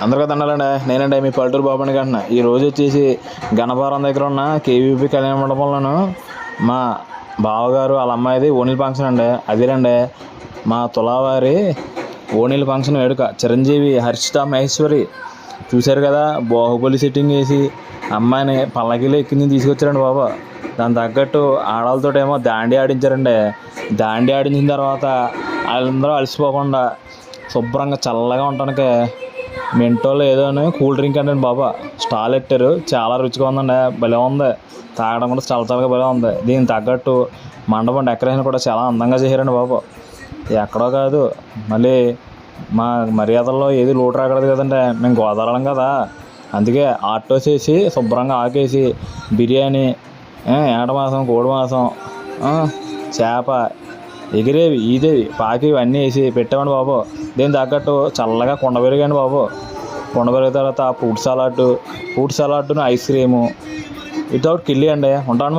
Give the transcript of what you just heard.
అందరికీ దండాలండి. నేనండి మీ పల్లెటూరు బాబుని కంటున్నా. ఈరోజు వచ్చేసి గణపారం దగ్గర ఉన్న కేవీపీ కళ్యాణ మండపంలోను మా బావగారు వాళ్ళ అమ్మాయిది ఓణీల ఫంక్షన్ అండి. అదేనండి మా తులావారి ఓణీల ఫంక్షన్ వేడుక. చిరంజీవి, హర్షిత, మహేశ్వరి చూశారు కదా, బాహుబలి సెట్టింగ్ వేసి అమ్మాయిని పల్లకీలో ఎక్కింది తీసుకొచ్చారండి బాబా. దాని తగ్గట్టు ఆడవాళ్ళతోటేమో దాండి ఆడించారండి. దాండి ఆడించిన తర్వాత వాళ్ళందరూ అలసిపోకుండా శుభ్రంగా చల్లగా ఉండటానికి మెంటోలో ఏదో కూల్ డ్రింక్ అంటే బాబా స్టాల్ పెట్టారు. చాలా రుచిగా ఉందండి, భలే ఉంది. తాగడం కూడా చాలా చాలా భలే ఉంది. దీనికి తగ్గట్టు మండపం డెకరేషన్ కూడా చాలా అందంగా చేశారండి బాబు. ఎక్కడో కాదు, మళ్ళీ మా మర్యాదల్లో ఏది లోటు రాకూడదు కదండి. మేము గోదావరం కదా, అందుకే ఆటోస్ వేసి శుభ్రంగా ఆకేసి బిర్యానీ, ఏట మాసం, కోడి మాసం, చేప, ఎగిరేవి, ఈదేవి, పాకివి అన్నీ వేసి పెట్టామండి బాబు. దీనికి తగ్గట్టు చల్లగా కుండ పెరిగాయండి బాబు. కుండ పెరిగిన తర్వాత ఫ్రూట్ సలాడ్, ఫ్రూట్ సలాడ్ను ఐస్ క్రీము వితౌట్ కిల్లీ అండి. ఉంటాను మరి.